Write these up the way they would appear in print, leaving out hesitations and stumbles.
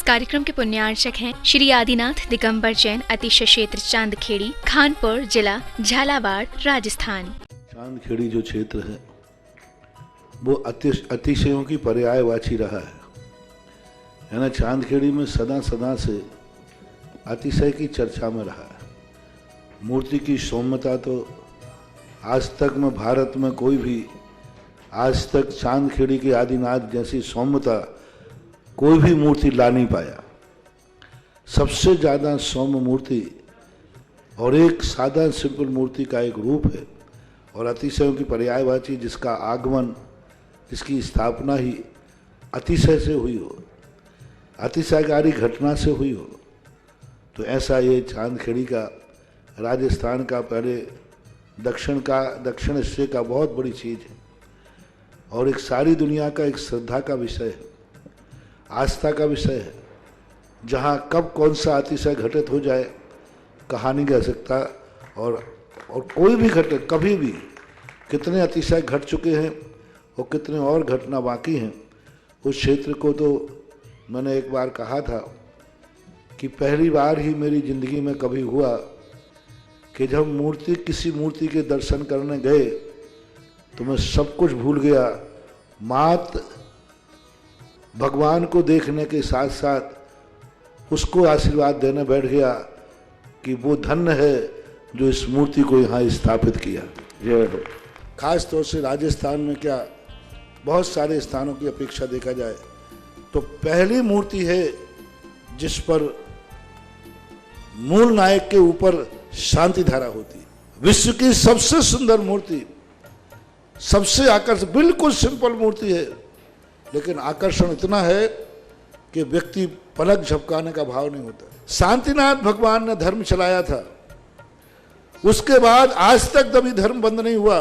कार्यक्रम के पुण्यार्चक हैं श्री आदिनाथ दिगंबर जैन अतिशय क्षेत्र चांदखेड़ी, खानपुर जिला, झालावाड़, राजस्थान। चांदखेड़ी जो क्षेत्र है वो अतिशयों की पर्यायवाची रहा है ना। चांदखेड़ी में सदा सदा से अतिशय की चर्चा में रहा है। मूर्ति की सौम्यता तो आज तक में भारत में कोई भी आज तक चांदखेड़ी के आदिनाथ जैसी सौम्यता कोई भी मूर्ति ला नहीं पाया। सबसे ज़्यादा सौम्य मूर्ति और एक सादा सिंपल मूर्ति का एक रूप है और अतिशयों की पर्यायवाची जिसका आगमन, जिसकी स्थापना ही अतिशय से हुई हो, अतिशयकारी घटना से हुई हो, तो ऐसा ये चांदखेड़ी का राजस्थान का पहले दक्षिण हिस्से का बहुत बड़ी चीज़ है और एक सारी दुनिया का एक श्रद्धा का विषय है, आस्था का विषय है। जहाँ कब कौन सा अतिशय घटित हो जाए कहा नहीं जा सकता और कोई भी घटे कभी भी कितने अतिशय घट चुके हैं और कितने और घटना बाकी हैं। उस क्षेत्र को तो मैंने एक बार कहा था कि पहली बार ही मेरी ज़िंदगी में कभी हुआ कि जब किसी मूर्ति के दर्शन करने गए तो मैं सब कुछ भूल गया। मात भगवान को देखने के साथ साथ उसको आशीर्वाद देने बैठ गया कि वो धन्य है जो इस मूर्ति को यहाँ स्थापित किया। खास तौर से राजस्थान में क्या बहुत सारे स्थानों की अपेक्षा देखा जाए तो पहली मूर्ति है जिस पर मूल नायक के ऊपर शांति धारा होती है। विश्व की सबसे सुंदर मूर्ति, सबसे आकर्षक, बिल्कुल सिंपल मूर्ति है लेकिन आकर्षण इतना है कि व्यक्ति पलक झपकाने का भाव नहीं होता। शांतिनाथ भगवान ने धर्म चलाया था, उसके बाद आज तक कभी धर्म बंद नहीं हुआ।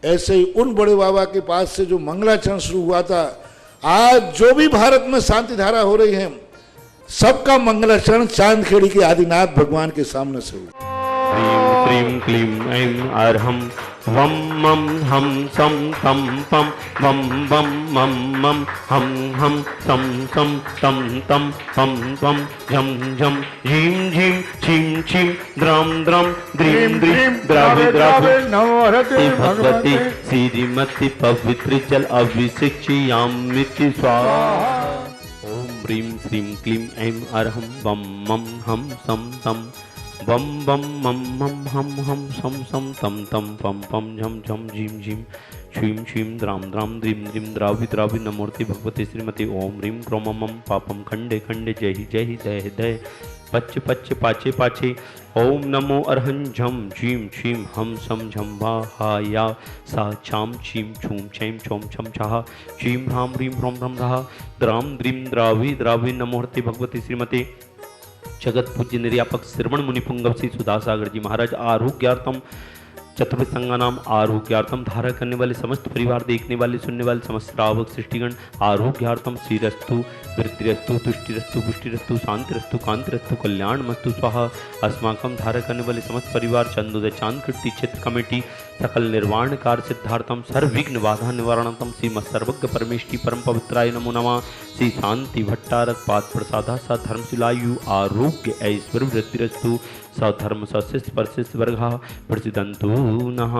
ऐसे ही उन बड़े बाबा के पास से जो मंगलाचरण शुरू हुआ था, आज जो भी भारत में शांति धारा हो रही है सबका मंगलाचरण चांदखेड़ी के आदिनाथ भगवान के सामने से हुआ। क्लीं क्लीं ऐं अर्हं वम मम हम सम तम पम वम वम मम मम हम सम सम तम तम पम पम झम झम झीम झीम छीम छीम द्रम द्रम द्रीम द्रीम द्रावे द्रावे नमोहरते भगवती श्रीमती पवित्र जल अभिषेक्ष्यामिति स्वाहा। ओम ह्रीं श्रीं क्लीं ऐं अर्हं वम मम हम सम तम बम बम मम मम हम सम सम तम तम पम पम झम झम झीम झीम छीम छीम द्राम द्राम द्रीम द्रीम द्रावि द्रावि नमोर्ति भगवती श्रीमती ओम ह्रीं क्रोम मम पापम खंडे खंडे जय ही दय दय पच्च पच्च पाचे पाचे ओम नमो अर्हं झम झीम छीम हम सम झम भा हा या सा छाम छीम छूम छैम छोम छम छहा छीम ह्राम ह्रीं ह्रोम ह्रम रहा द्राम द्रीम द्रावि द्रावि नमोर्ति भगवती श्रीमती जगत पूज्य निर्यापक श्रवण मुनि पुंगव श्री सुधासागर जी महाराज आरोग्यार्थम चतुर्थ संगानाम आरोग्यार्थम धारा करने वाले समस्त परिवार, देखने वाले सुनने वाले समस्त श्रावक सृष्टिगण आरोग्यार्थम श्रीरस्तु वृद्धिरस्तु तुष्टिरस्तु पुष्टिरस्तु शांतिरस्तु कांतिरस्तु कल्याणमस्तु स्वाहा। अस्माकं धारा करने वाले समस्त परिवार चंदोदय चांदकृति क्षेत्र कमेटी सकल निर्वाण कार्य सिद्धार्थम सर्वविघ्न बाधा निवारणतम श्रीमत् सर्वज्ञ परमेष्टि परम पवित्राय नमो नमः। श्री शांति भट्टारक पाद प्रसादा स धर्मशिलायु आरोग्य ऐश्वर्य वृद्धिरस्तु सधर्म सशिष्ट परशिष्ट वर्गा प्रसिदंतु नः।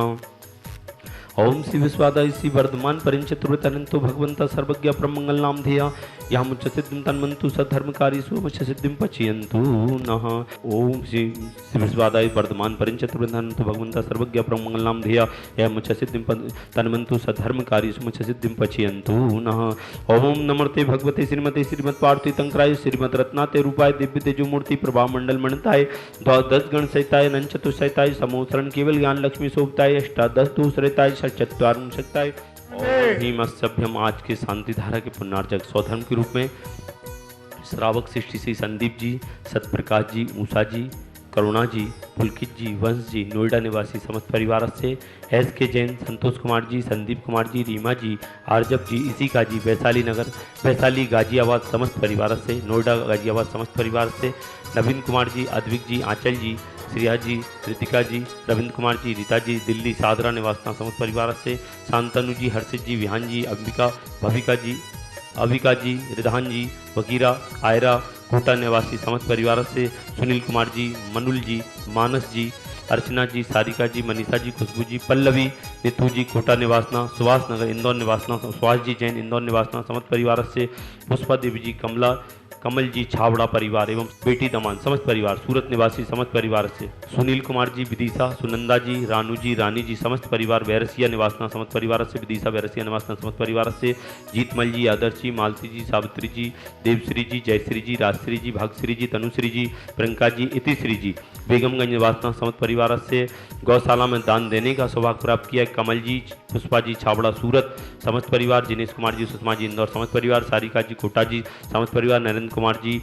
ओम श्री विश्वादाय श्री वर्धमान परिंचतुर्तनंतो भगवंता सर्वज्ञ परमंगल नाम ध्येया यहाँ मुच्च सिद्धिं तन्मन्तु सद्धर्मकारी सुमुच्च सिद्धिं पचयन्तु नः। ओम श्री विश्वादाय वर्धमान परिंचतुर्तनंतो भगवंता सर्वज्ञ परमंगल नाम ध्येया यहाँ मुच्च सिद्धिं तन्मन्तु सद्धर्मकारी सुमुच्च सिद्धिं पचयन्तु नः। ओम नमस्ते भगवते श्रीमते श्रीमत्पार्थिव तंत्राय श्रीमद रत्नाते रूपाय दिव्य तेजो मूर्ति प्रभा मंडल मणताय द्वादश गण सहिताय नन चतुसहिताय समोसरण केवल ज्ञान लक्ष्मी शोभताय अष्टादश दूसरेताय चत्वारं शक्ताय सभ्यम। आज के शांति धारा के पुण्यार्चक स्वधर्म के रूप में श्रावक सृष्टि श्री संदीप जी, सतप्रकाश जी, ऊषा जी, करुणा जी, पुलकित जी, वंश जी, नोएडा निवासी समस्त परिवार से एस के जैन, संतोष कुमार जी, संदीप कुमार जी, रीमा जी, आरजब जी, इसिका जी, वैशाली नगर, वैशाली गाजियाबाद समस्त परिवार से, नोएडा गाजियाबाद समस्त परिवार से, नवीन कुमार जी, अद्विक जी, आंचल जी, श्रिया जी, रितिका जी, रविंद्र कुमार जी, रीता जी, दिल्ली सादरा निवासना समस्त परिवार से, शांतनु जी, हर्षित जी, विहान जी, अंबिका, भविका जी, अविका जी, रिधान जी, वकीरा, आयरा, कोटा निवासी समस्त परिवार से सुनील कुमार जी, मनुल जी, मानस जी, अर्चना जी, सारिका जी, मनीषा जी, खुशबू जी, पल्लवी, नितू जी, कोटा निवासना, सुभाष नगर इंदौर निवासना, सुभाष जी जैन इंदौर निवासना समस्त परिवार से, पुष्पा देवी जी, कमल जी, छावड़ा परिवार एवं बेटी दमान समस्त परिवार, सूरत निवासी समस्त परिवार से, सुनील कुमार जी, विदिशा, सुनंदा जी, रानू जी, रानी जी समस्त परिवार, बैरसिया निवासना समस्त परिवार से, विदिशा बैरसिया निवासना समस्त परिवार से, जीतमल जी, आदर्श जी, मालती जी, सावित्री जी, देवश्री जी, जयश्री जी, राजश्री जी, भागश्री जी, तनुश्री जी, प्रियंका जी, इतिश्री जी, बेगमगंज निवासना समस्त परिवार से, गौशाला में दान देने का सौभाग्य प्राप्त किया कमल जी, पुष्पा जी, छावड़ा सूरत समस्त परिवार, जिनेश कुमार जी, सुषमा जी, इंदौर समस्त परिवार, सारिका जी, कोटा जी समस्त परिवार, नरेंद्र कुमार जी,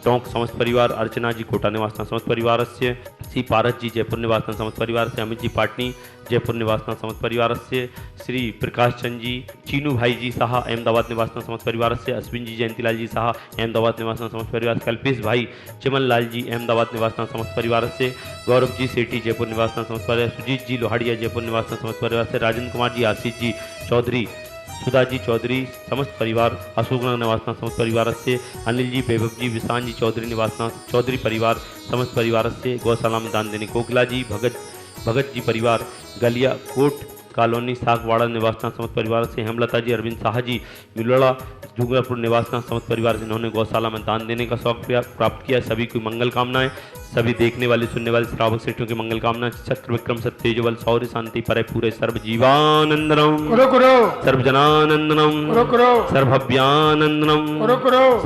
टोंक समस्त परिवार, अर्चना जी, कोटा निवासना समस्त परिवार से, श्री पारस जी, जयपुर निवासना समस्त परिवार से, अमित जी पाटनी, जयपुर निवासना समस्त परिवार से, श्री प्रकाश चंद जी, चीनू भाई जी साहा, अहमदाबाद निवासना समस्त परिवार से, अश्विन जी, जयंतीलाल जी साहा, अहमदाबाद निवासना समस्त परिवार से, कल्पेश भाई, चिमन लाल जी, अहमदाबाद निवासना समस्त परिवार से, गौरव जी सेठी, जयपुर निवासना समस्त परिवार, सुजीत जी लोहाड़िया, जयपुर निवासना समस्त परिवार से, राजेंद्र कुमार जी, आशीष जी चौधरी, सुधा जी चौधरी समस्त परिवार, अशोकनगर निवासना समस्त परिवार से, अनिल जी, वैभव जी, विशान जी चौधरी निवासना चौधरी परिवार समस्त परिवार से, गौशाला में दान देने कोकला जी, भगत जी परिवार, गलिया कोट कॉलोनी सागवाड़ा निवासना समस्त परिवार से, हेमलता जी, अरविंद शाह जी, मिलोड़ा डूंगरपुर निवासना समस्त परिवार से, इन्होंने गौशाला में दान देने का शौक प्राप्त किया। सभी की मंगल कामनाएं, सभी देखने वाले सुनने वाले श्रावक श्रेष्ठों की मंगल कामना, चक्र विक्रम सत्यजवल शौर्य शांति परे पूरे सर्व जीवानंदनम सर्वजनानंदनम सर्वभव्यानंदनम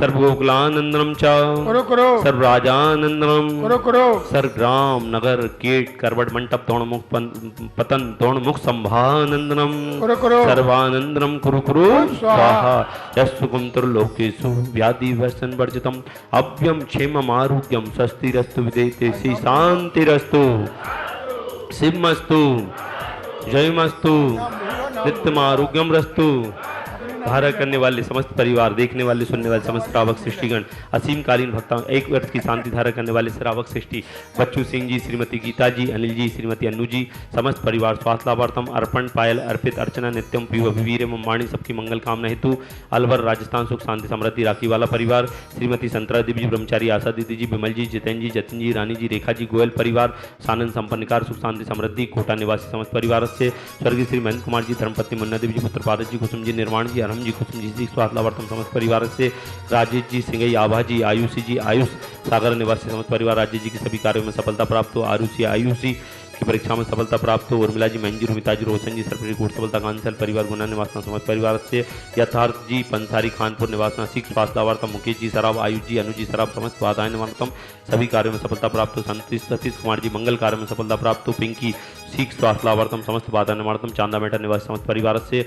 सर्वगोकुलानंदनम च सर्वराजानंदनम सर्वग्राम नगर केट करवट मंटप तोणमुख पतन तोणमुख संभानंदनम सर्वानंदनम कुरु कुरु स्वाहा यस्सुकुम त्रिलोकेषु व्याधि व्यसन वर्जितम अव्यम क्षेमम आरोग्यम स्वस्तिरस्तु विदेते श्री शांतिरस्तु शिवमस्तु जयमस्तु नित्यम आरोग्यम रस्तु। धारा करने वाले समस्त परिवार, देखने वाले सुनने वाले समस्त श्रावक सृष्टिगण, असीम कालीन भक्ता, एक वर्ष की शांति धारा करने वाले श्रावक सृष्टि, बच्चू सिंह जी, श्रीमती गीता जी, अनिल जी, श्रीमती अन्नू जी, समस्त परिवार स्वास्थ्य लाभार्थम अर्पण पायल अर्पित अर्चना नित्यम पीव अभिवीर एवं वाणी सबकी मंगल कामना हेतु अलवर राजस्थान सुख शांति समृद्धि राखी वाला परिवार, श्रीमती संतरा देवी जी, ब्रह्मचारी आशा दीदी जी, विमल जी, जितेन जी, जतिन जी, रानी जी, रेखा जी, गोयल परिवार, सानंद संपन्नकार सुख शांति समृद्धि कोटा निवासी समस्त परिवार से, स्वर्गीय श्री महेंद्र कुमार जी, धर्मपत्नी मुन्ना देवी जी, पुत्र पारस जी, कुसुम जी, निर्माण जी, जी, कुसुम जी, स्वास्थ्य लाभार्थम समस्त परिवार से, राजेश जी, सिंगई आभा जी, आयुषी जी, आयुष सागर निवासी समस्त परिवार, राजेश जी की सभी कार्यों में सफलता प्राप्त हो, आरुषि आयुषी की परीक्षा में सफलता प्राप्त हो, उर्मिला जी, मंजू, रुमिता जी, रोशन जी, सरपरी कोट सफलता कांसल परिवार गुना निवासना समस्त परिवार से, यथार्थ जी, पंसारी खानपुर निवासना सिख स्वास्थ्य लाभार्थम, मुकेश जी सराब, आयुष जी, अनुज जी सराब समस्त बाधाएं निवारणतम सभी कार्यों में सफलता प्राप्त हो, सतीश कुमार जी मंगल कार्य में सफलता प्राप्त हो, पिंकी सिख स्वास्थ्य लाभार्थम समस्त बाधा निवारणतम, चांदा मेटा निवासी समस्त परिवार से,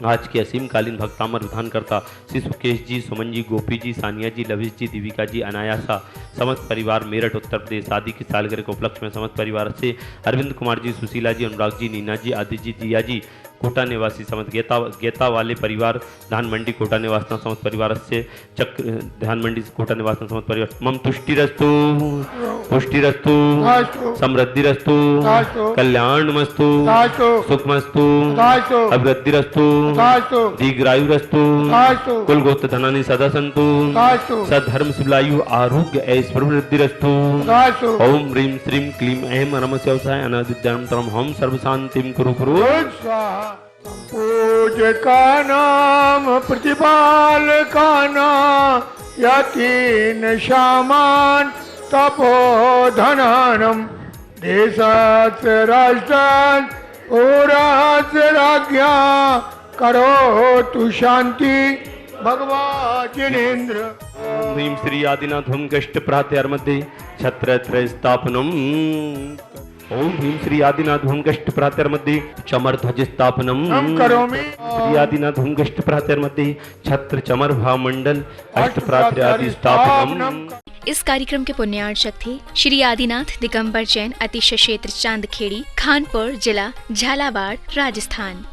आज के असीम कालीन भक्तामर विधान करता श्री सुकेश जी, सुमन जी, गोपी जी, सानिया जी, लविश जी, दीविका जी, अनायासा समस्त परिवार, मेरठ उत्तर प्रदेश, शादी की सालगिरह के उपलक्ष्य में समस्त परिवार से, अरविंद कुमार जी, सुशीला जी, अनुराग जी, नीना जी, आदित्य जी, दिया जी, कोटा निवासी समस्त गेता वाले परिवार, धान मंडी कोटा निवासना समस्त परिवार से, चक्र धान मंडी कोटा निवासना समस्त परिवार, मम तुष्टिरस्तु पुष्टिरस्तु समृद्धिरस्तु कल्याणमस्तु सुखमस्तु अभिवृद्धिरस्तु दीर्घायुरस्तु कुलगोत्र धनानि सदा सन्तु सद्धर्म शिवलायु आरोग्य ऐश्वर्यवृद्धिरस्तु। ओम ह्रीं श्रीं क्लीं ऐं नमः शिवाय अनादित्यं तरम हम सर्व शांतिं कुरु कुरु। पूज्य का नाम प्रतिपाल का नाम यतीन शामान तपोधनानम देशात् राष्ट्रात् ओरात् राज्ञा करो तु शांति भगवान जिनेन्द्र। ह्रीं श्री आदिनाथ हम कष्ट प्रातर्मध्ये छत्रत्रय स्थापनम। ओम ह्रीं श्री आदिनाथ हम कष्ट प्रातर्मध्ये चमर ध्वज स्थापनम करोमि। श्री आदिनाथ हम कष्ट प्रातर्मध्ये छत्र चमर भामंडल अष्ट प्रात्र आदि स्थापनम। इस कार्यक्रम के पुण्यार्चक थे श्री आदिनाथ दिगंबर जैन, अतिशय क्षेत्र चांदखेड़ी, खानपुर जिला, झालावाड़, राजस्थान।